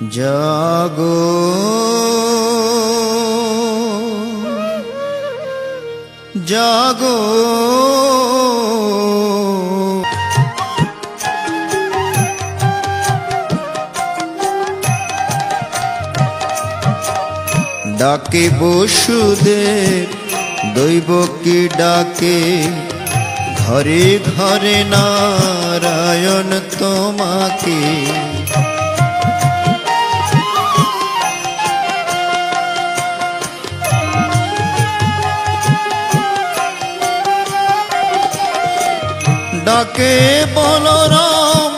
জাগো জাগো ডাকে বসুদেব দৈব কি ডাকে ঘরে ঘরে নারায়ণ তোমাকে ডাকে বলরাম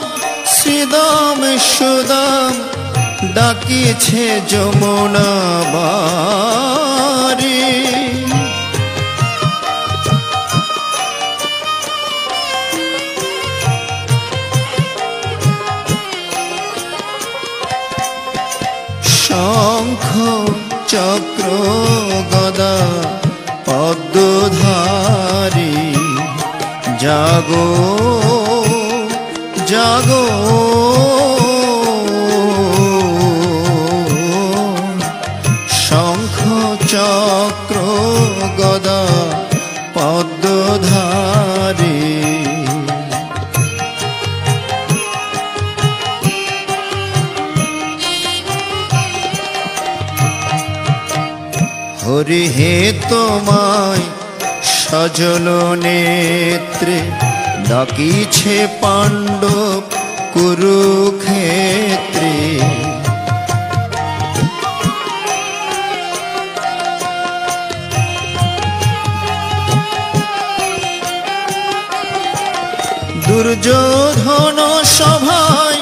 শ্রীদাম সুদাম ডাকিছে যমুনা বারে শঙ্খ চক্র গদা পদ্মধারী জাগো জাগো শঙ্খ চক্র গদা পদ্মধারী হরি হে তোমায় সজল নেত্রে ডাকিছে পাণ্ডব কুরুক্ষেত্রে দুর্যোধন সভায়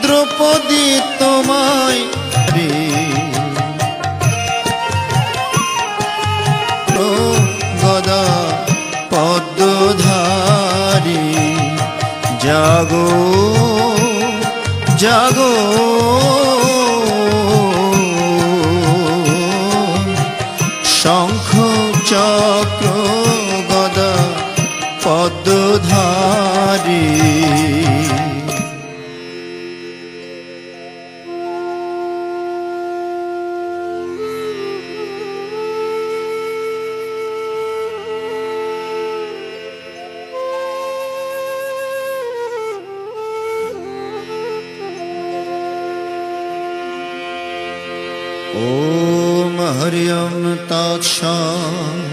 দ্রৌপদী তোমায় গদা পদ্মধারী জাগো জাগো শঙ্খ চক্র গদা পদ্মধারী ओम हरि ओम तत्सत्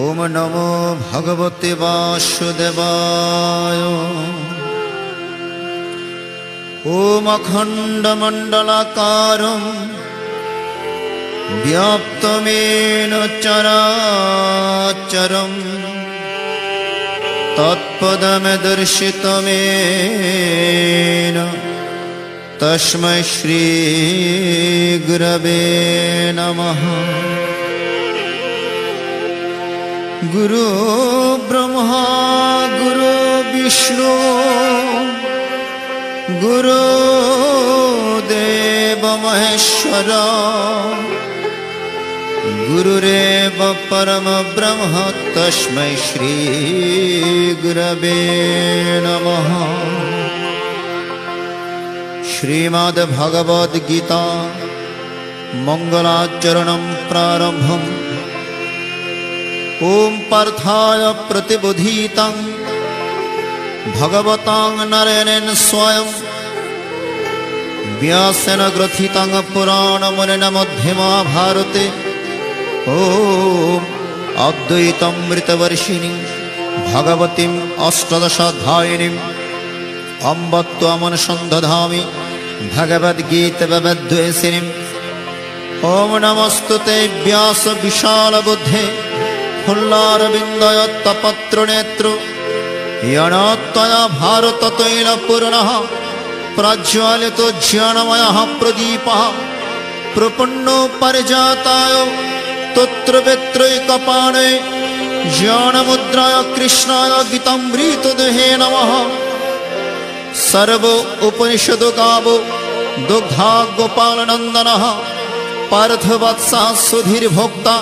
ओम नमो भगवते वासुदेवाय ओम अखण्डमण्डलाकारं व्याप्तमेन चराचरं तत्पदमदर्शितमेन तस्मै श्री गुरवे नमः। गुरु ब्रह्मा गुरु विष्णु गुरु देव महेश्वर गुरुरेव परम ब्रह्म तस्मै श्री गुरवे नमः। श्रीमद् भगवद गीता मंगलाचरणं प्रारंभम् ओम पार्थाय प्रतिबोधितं भगवतां नारायणेन स्वयं व्यासेन ग्रथितं पुराणमुनिना मध्ये महाभारते ओम अद्वैतामृतवर्षिणीं भगवतीं अष्टादशाध्यायिनीं अम्ब त्वमनुसन्धामि भगवद्गीतावद्वेषिणीं ओम नमस्तुते व्यास विशाल बुद्धे फुल्लारविन्दयत्तपत्रनेत्र येन त्वया भारततैलपूर्णः प्रज्वालितो ज्ञानमयः प्रदीपः प्रपन्नो परिजाताय तत्रवेत्रैकपाणे ज्ञानमुद्राय कृष्णाय गीतामृतदेहे नमः। सर्व उपनिषदो गावो दुग्धा गोपालनन्दनः पार्थवत्सः सुधीर्भोक्ता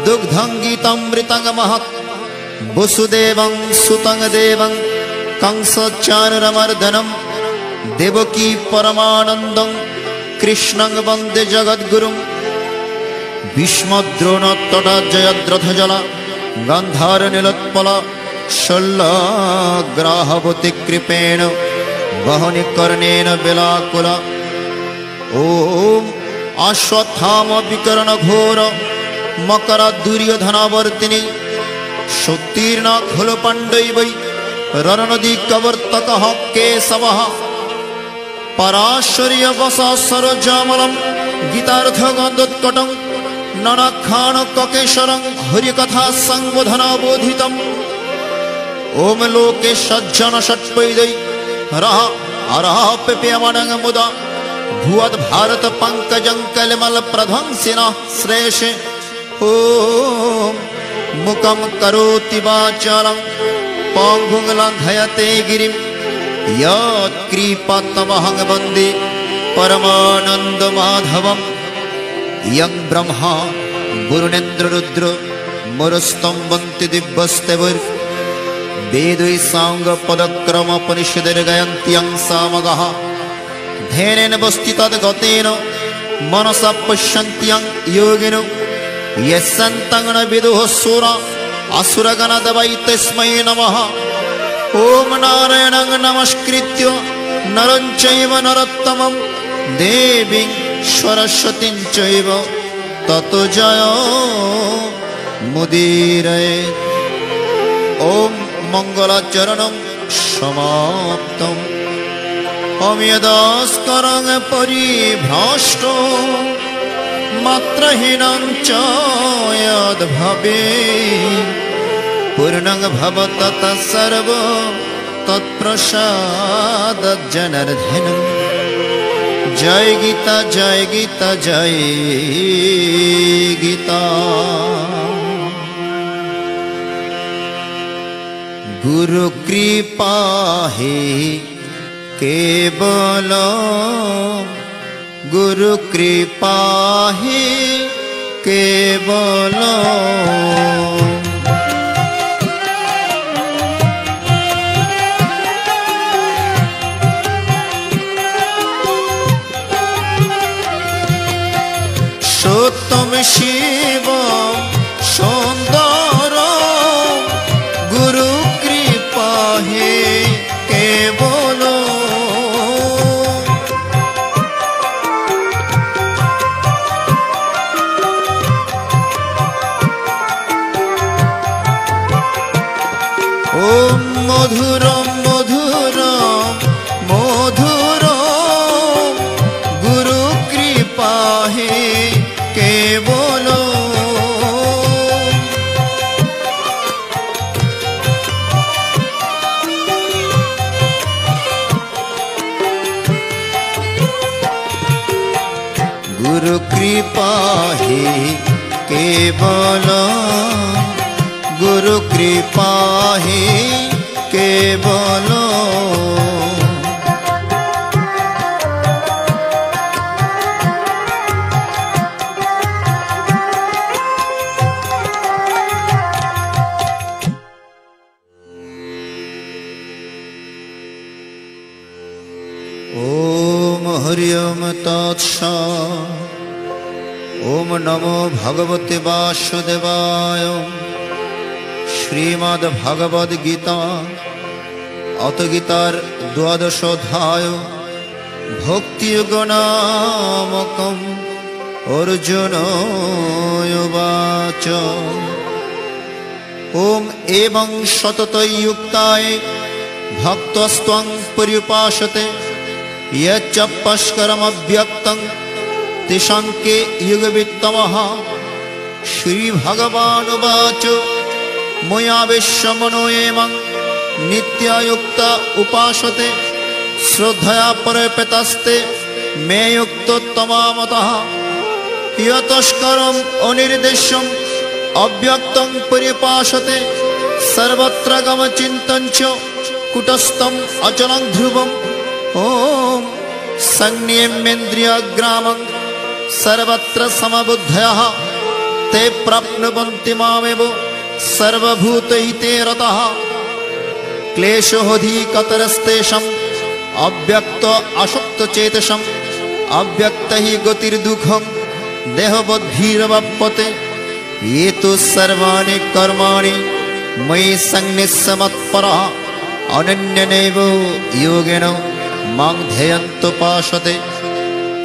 दुग्धं गीतामृतं महत् वसुदेवं सुतं देवं कंसचानूरमर्दनं देवकी परमानन्दं कृष्णं वन्दे जगद्गुरुं भीष्मद्रोणतटा जयद्रथजला गान्धारनीलोत्पला शल्यग्राहवती कृपेण वहनि कर्णेन बेलाकुला ॐ अश्वत्थाम विकर्ण घोर मकर दुर्योधनावर्तिनी शक्तिर्न खलु पाण्डवै रणनदी कवर्तकः केशवः पराशर्य वसा सरोजामलं गीतार्थगन्धोत्कटं ननखान ककेशरं हरिकथा संबोधनाबोधितम् ओम लोके सज्जन षट्पैदै रह अरह पेप्यमानं मुदा भुवद् भारत पंकजं कलिमल प्रध्वंसिनः श्रेषे ओम मुखं करोति वाचालं पङ्गुं लङ्घयते गिरिं यत्कृपातमहं वन्दे परमानन्दमाधवम् यं ब्रह्मा वरुणेन्द्ररुद्र मरुस्तं वन्ति दिव्यस्तवैः वेदै साङ्गपदक्रमोपनिषदैर्गायन्त्यं सामगाः ध्येनेन वस्तितद्गतेन मनसा पश्यन्त्यं योगिनो यस्यन्तं न विदुः सूरा असुरगणा तस्मै नमः ॐ नारायणं नमस्कृत्य नरं चैव नरोत्तमं देवीं सरस्वतीं चैव ततो जयमुदीरये ॐ मंगलाचरणं समाप्तम् अम्यदास्करं परिभ्रष्टो मात्रहीनं च यद्भवेत् पूर्णं भवतः सर्व तत्प्रसादज्जनार्दनम् जय गीता जय गीता जय गीता। गुरु कृपा है केवल गुरु कृपा है केवल सोत्तम शिव सुंदर गुरु कृपा है केवल ओम मधुर मधुर मधुर गुरु कृपा है केवल गुरु कृपा है केवल गुरु कृपा है केवल ओम हरि ओम तत्सत् ओम नमो भगवते वासुदेवाय। श्रीमद् भगवद गीता अथ गीतार द्वादश अध्याय भक्ति योग नामकम् अर्जुन उवाच ओम एवं सततं युक्ताय भक्तस्त्वं पर्युपासते यच्च पश्करमव्यक्तं तेषां के युगवित्तमः। श्री भगवान् उवाच मयावेश्य मनो एवं नित्ययुक्त उपासते श्रद्धया परपेतस्ते मे युक्तोत्तमामतः यतस्करम् अनिर्देश्यम् अव्यक्तं पर्युपासते सर्वत्र गमचिन्तं च कुटस्थम् अचलं ध्रुवम् ओम संयमेन्द्रियग्रामं सर्वत्र समबुद्धयः ते प्राप्नुवन्ति मामेव सर्वभूतहिते रतः क्लेशोऽधिकतरस्तेषाम् अव्यक्त असक्त चेतसम अव्यक्त ही गतिर्दुःखं देहबद्धिरवाप्यते ये तु सर्वाणि कर्माणि मयि सन्निस्य मत्परः अनन्यनैव योगेन मां ध्येयन्तुपासते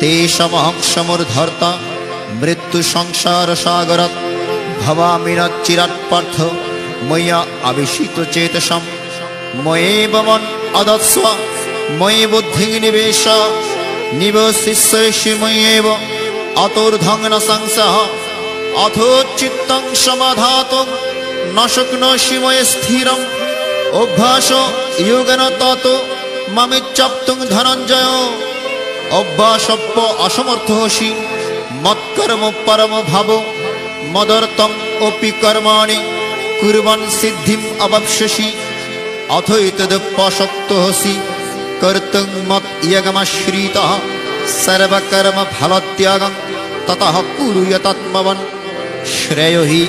तेषामहं समुद्धर्ता मृत्यु संसार सागरात् भवामि न चिरात् पार्थ मया आवेशितो चेतसं मयैव मन् अदत्स्व मयि बुद्धिं निवेश निवसिष्यसि मय्येव अतोर्धं न संशयः अथो चित्तं समाधातुं न शक्नोषि मयि स्थिरम् अभ्यास योगेन ततो मामिच्छाप्तुं धनञ्जय अभ्यासप्य असमर्थोऽसि मत्कर्म परम भाव मदर्थम् अपि कर्माणि कुर्वन् सिद्धिम् अवाप्स्यसि अथो एतदुपसक्तोऽसि कर्तुं मद्यगमाश्रितः सर्वकर्म फलत्यागं ततः कुरु यतात्मवान् श्रेयो हि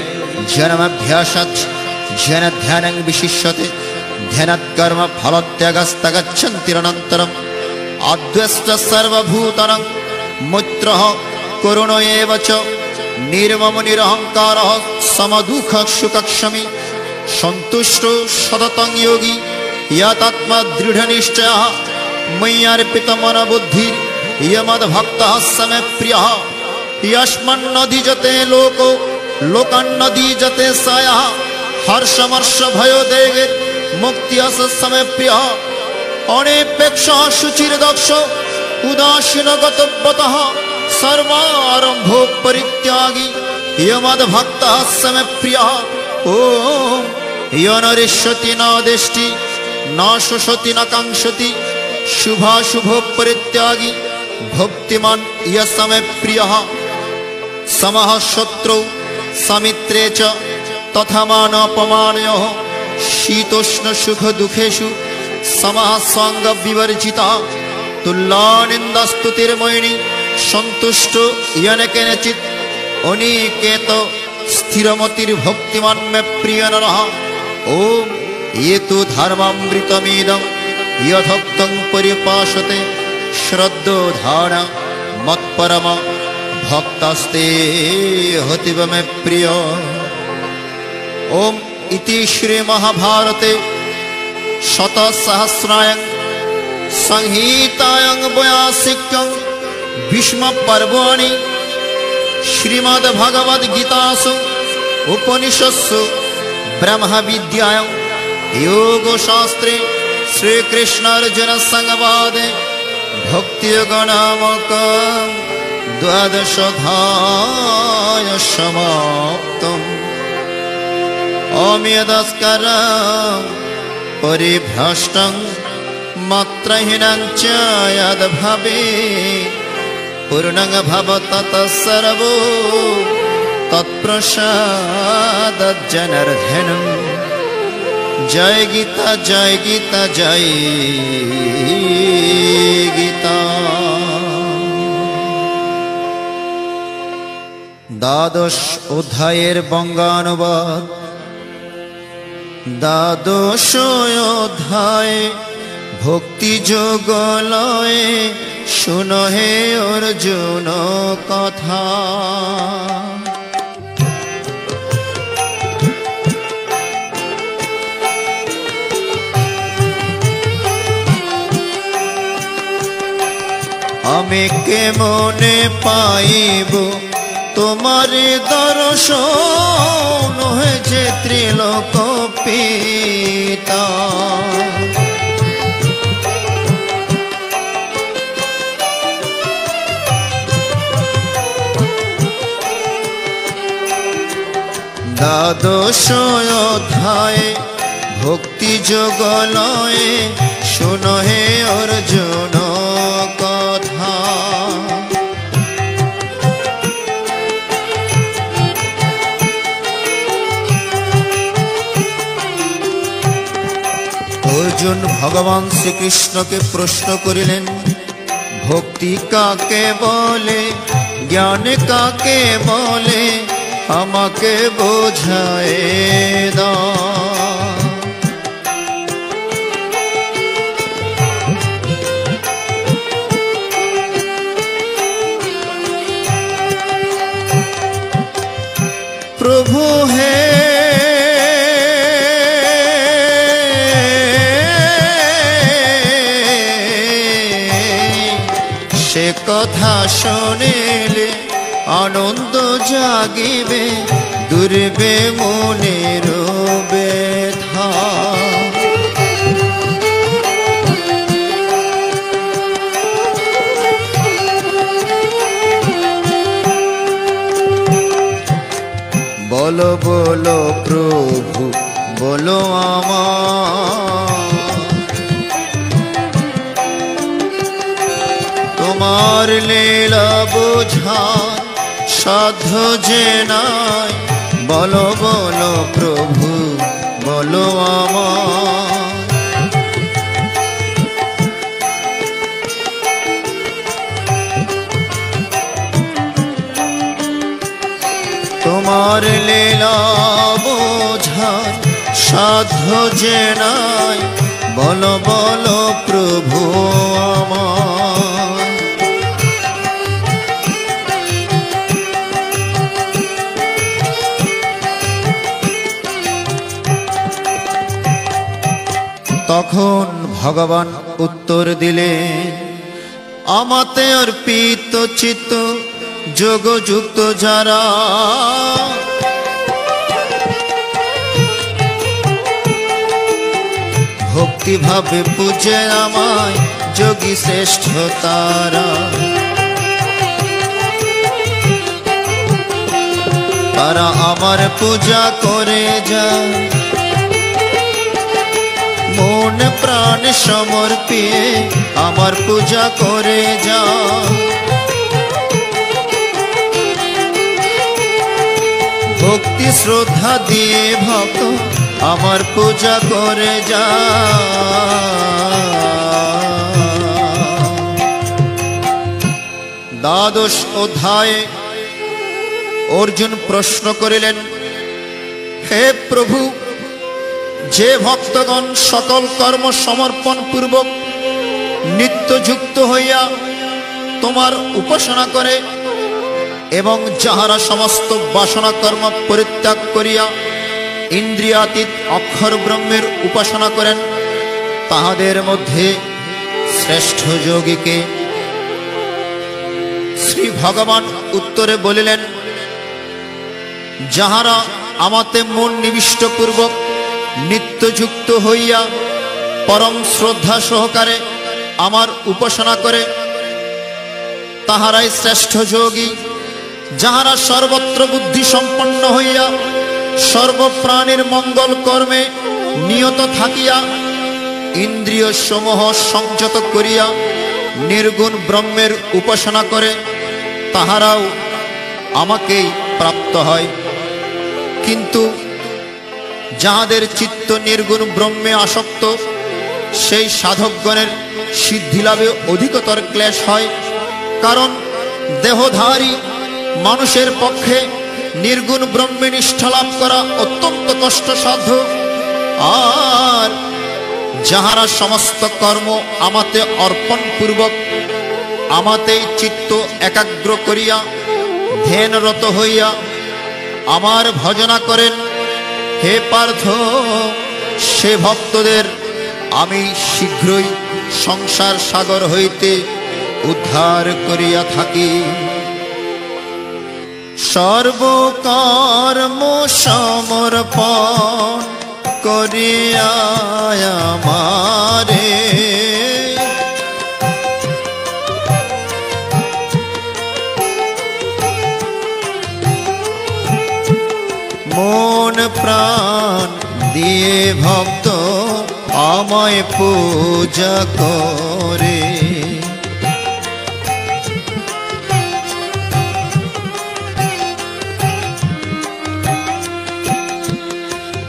जन्माभ्यासात् जन्मध्यानं विशिष्यते ध्यानात् कर्म फलत्यागस्तगच्छन्त्यनन्तरम् अद्वैश्च सर्वभूतानां मैत्रः करुण एव च निर्मम निरहङ्कारः समदुःखः सुखक्षमी सन्तुष्टो सततं योगी यतात्मा दृढनिश्चयः मय्यर्पितमनोबुद्धिः यमद्भक्तः स मे प्रियः यस्मान्नधीजते लोको लोकान्नधीजते स यः हर्षमर्षभयोदेगैर्मुक्त्या स मे प्रियः अनेपेक्षः शुचिर्दक्ष उदासीनो गतव्यतः सर्वारम्भो परित्यागी यमद्भक्तः स मे प्रियः ॐ यो न रिष्यति न देष्टि न शोषति न काङ्क्षति शुभाशुभो परित्यागी भक्तिमान् यः स मे प्रियः समः शत्रौ समित्रे च तथा मानापमानयोः शीतोष्ण सुख दुःखेषु समः स्वाङ्ग विवर्जितः तुल्यनिन्दास्तुतिर्मयिनी सन्तुष्टो येन केनचित् अनिकेत स्थिरमतिर्भक्तिमान् मे प्रियनरः ॐ ये तु धर्मामृतमिदं यथोक्तं परिपासते श्रद्धो धारण मत्परम भक्तस्ते हतिव मे प्रिय ओम इति श्री महाभारते शतसहस्रायां संहितायां वयासिक्यं भीष्म पर्वाणि श्रीमद् भगवद गीतासु उपनिषत्सु ब्रह्म विद्यायां योग शास्त्रे श्री कृष्ण अर्जुन संवादे भक्ति योग नामक द्वादशोऽध्याय समाप्तम् अम्यदस्करं परिभ्रष्टं मात्रहीनं च यद्भवेत् पूर्णं भवतः सर्वो तत्प्रसादज्जनार्दनम् जय गीता जय गीता जय गीता। द्वादश अध्यायेर बঙ্গানুবাদ। দ্বাদশ অধ্যায় ভক্তি যোগ লয়ে শুনো হে অর্জুন কথা। আমি কেমনে পাইব তোমারে দর্শন হয়েছে ত্রিলোক পিতা। দ্বাদশ অধ্যায় ভক্তি যোগ লয়ে শুনো হে অর্জুন কথা। अर्जुन भगवान श्रीकृष्ण के प्रश्न करिलेन भक्ति काके बोले ज्ञान काके बोले আমাকে বোঝায় দাও। প্রভু হে সে কথা শুনিলে আনন্দ জাগিবে, দূরবে মনের ব্যথা। বলো বলো প্রভু বলো আমার, তোমার লীলা বোঝার সাধ্য যে নাই। বলো বলো প্রভু বলো আমার, তোমার লীলা বোঝার সাধ্য যে নাই। বলো বলো প্রভু আমার। তখন ভগবান উত্তর দিলেন, আমাতে অর্পিত চিত্ত যোগযুক্ত যারা, ভক্তিভাবে পূজে আমায় যোগী শ্রেষ্ঠ তারা। তারা আমার পূজা করে যায়, মন প্রাণ সমর্পিয়ে আমার পূজা করে যায়। ভক্তি শ্রদ্ধা দিয়ে ভক্ত আমার পূজা করে যায়। দ্বাদশ অধ্যায়ে অর্জুন প্রশ্ন করিলেন, হে প্রভু, যে ভক্তগণ সকল কর্ম সমর্পণ পূর্বক নিত্যযুক্ত হইয়া তোমার উপাসনা করে এবং যাহারা সমস্ত বাসনা কর্ম পরিত্যাগ করিয়া ইন্দ্রিয়াতীত অক্ষর ব্রহ্মের উপাসনা করেন, তাহাদের মধ্যে শ্রেষ্ঠ যোগীকে? শ্রী ভগবান উত্তরে বলিলেন, যাহারা আমাতে মন নিবিষ্ট পূর্বক নিত্যযুক্ত হইয়া পরম শ্রদ্ধা সহকারে আমার উপাসনা করে, তাহারাই শ্রেষ্ঠ যোগী। যাহারা সর্বত্র বুদ্ধি সম্পন্ন হইয়া সর্বপ্রাণীর মঙ্গল কর্মে নিয়ত থাকিয়া ইন্দ্রিয় সমূহ সংযত করিয়া নির্গুণ ব্রহ্মের উপাসনা করে, তাহারাও আমাকেই প্রাপ্ত হয়। কিন্তু যাহাদের চিত্ত নির্গুণ ব্রহ্মে আসক্ত, সেই সাধকগণের সিদ্ধিলাভে অধিকতর ক্লেশ হয়। কারণ দেহধারী মানুষের পক্ষে নির্গুণ ব্রহ্মে নিষ্ঠা লাভ করা অত্যন্ত কষ্টসাধ্য। আর যাহারা সমস্ত কর্ম আমাতে অর্পণ পূর্বক আমাতেই চিত্ত একাগ্র করিয়া ধ্যানরত হইয়া আমার ভজনা করেন, হে পার্থ, সে ভক্তদের আমি শীঘ্রই সংসার সাগর হইতে উদ্ধার করিয়া থাকি। সর্বকর্ম সমর্পণ করিয়া আমারে মন প্রাণ দিয়ে ভক্ত আমায় পূজা করে।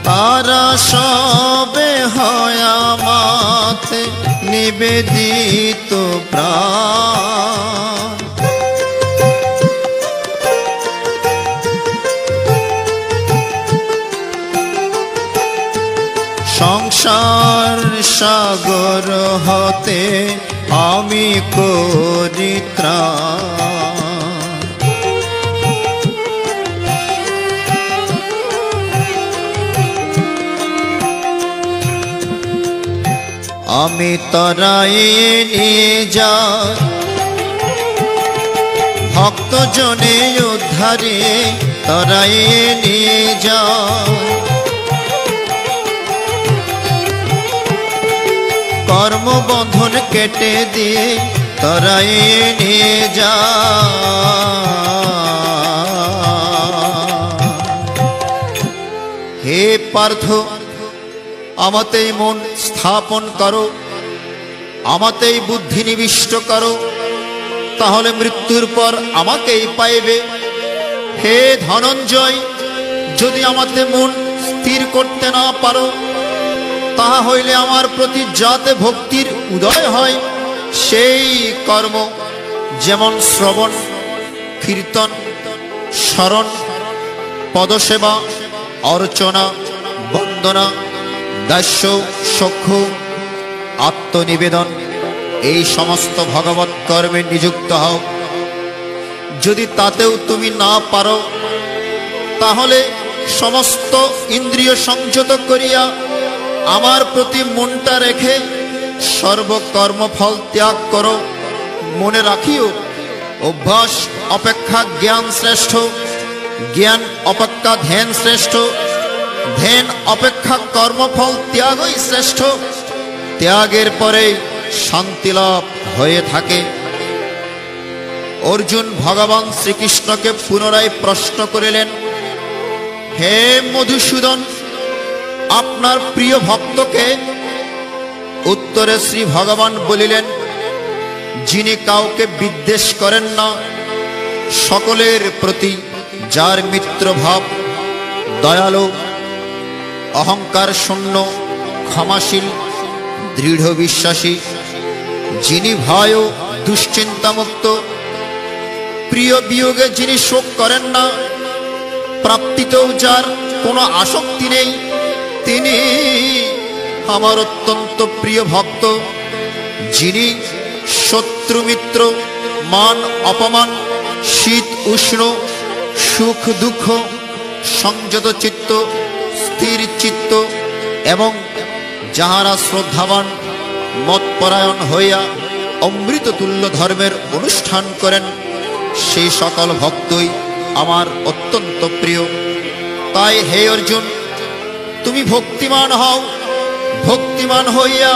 তারা সবে হয় আমাতে নিবেদিত প্রাণ। সংসার সাগর হতে আমি করি ত্রাণ। আমি তরাইয়ে নিয়ে যাই, ভক্ত জনে উদ্ধারে তরাইয়ে নিয়ে যাই। কর্মবন্ধন কেটে দিয়ে তরাইয়ে নিয়ে যাই। হে পার্থ, আমাতেই মন স্থাপন করো, আমাতেই বুদ্ধি নিবিষ্ট করো, তাহলে মৃত্যুর পর আমাকেই পাইবে। হে ধনঞ্জয়, যদি আমাতে মন স্থির করতে না পারো, তাহা হইলে আমার প্রতি যাতে ভক্তির উদয় হয়, সেই কর্ম যেমন শ্রবণ, কীর্তন, স্মরণ, পদসেবা, অর্চনা, বন্দনা, দাস্য, সখ্য, আত্মনিবেদন, এই সমস্ত ভগবৎ কর্মে নিযুক্ত হও। যদি তাতেও তুমি না পারো, তাহলে সমস্ত ইন্দ্রিয় সংযত করিয়া আমার প্রতি মনটা রেখে সর্বকর্মফল ত্যাগ করো। মনে রাখিও, অভ্যাস অপেক্ষা জ্ঞান শ্রেষ্ঠ, জ্ঞান অপেক্ষা ধ্যান শ্রেষ্ঠ, ধ্যান অপেক্ষা কর্মফল ত্যাগই শ্রেষ্ঠ। ত্যাগের পরে শান্তি লাভ হয়ে থাকে। অর্জুন ভগবান শ্রীকৃষ্ণকে পুনরায় প্রশ্ন করিলেন, হে মধুসূদন, আপনার প্রিয় ভক্তকে? উত্তরে শ্রী ভগবান বলিলেন, যিনি কাউকে বিদ্বেষ করেন না, সকলের প্রতি যার মিত্র ভাব, দয়ালু, অহংকার শূন্য, ক্ষমাশীল, দৃঢ় বিশ্বাসী, যিনি ভয় ও দুশ্চিন্তামুক্ত, প্রিয় বিয়োগে যিনি শোক করেন না, প্রাপ্তিতেও যার কোনো আসক্তি নেই, তিনি আমার অত্যন্ত প্রিয় ভক্ত। যিনি শত্রু মিত্র, মান অপমান, শীত উষ্ণ, সুখ দুঃখ, সংযত চিত্ত, স্থির চিত্ত এবং যাহারা শ্রদ্ধাবান, মতপরায়ণ হইয়া অমৃততুল্য ধর্মের অনুষ্ঠান করেন, সেই সকল ভক্তই আমার অত্যন্ত প্রিয়। তাই হে অর্জুন, তুমি ভক্তিমান হও, ভক্তিমান হইয়া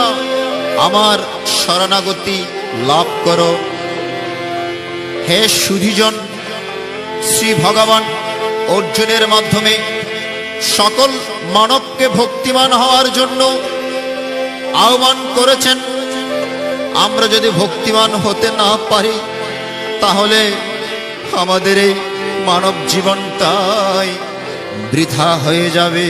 আমার শরণাগতি লাভ করো। হে সুধীজন, শ্রী ভগবান অর্জুনের মাধ্যমে সকল মানবকে ভক্তিমান হওয়ার জন্য আহ্বান করেছেন। আমরা যদি ভক্তিমান হতে না পারি, তাহলে আমাদের এই মানব জীবনটাই বৃথা হয়ে যাবে।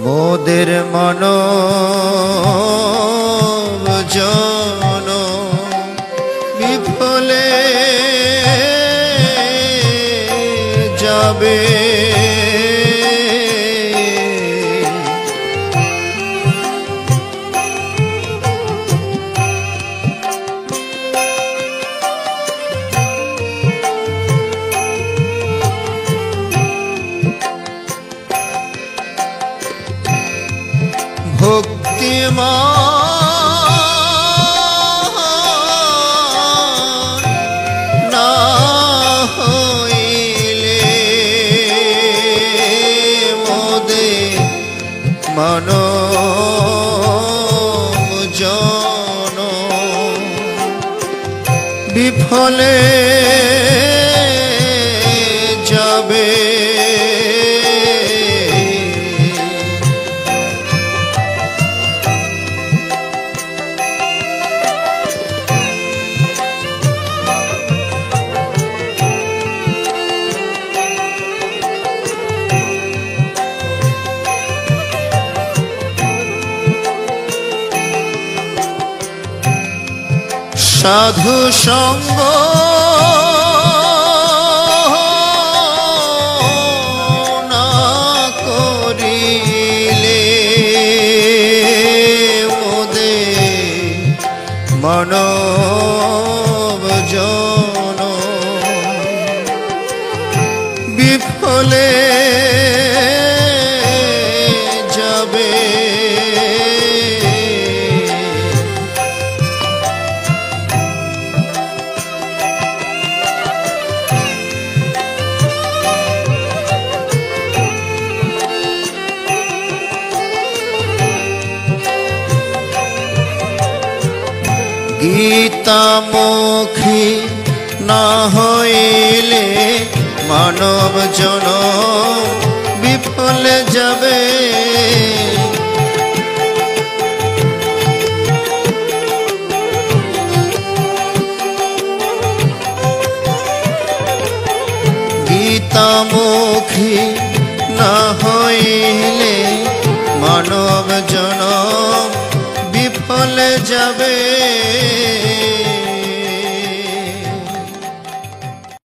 মোদের মানব জন বিফলে যাবে, ভক্তিমান না হইলে মোদের মানব জন বিফলে যাবে। সাধু সঙ্গ না করিলে মোদের মানব জন বিফলে হবে। গীতামুখী না হইলে মানব জনম বিফলে যাবে। গীতামুখী না হইলে মানব জনম বিফলে যাবে।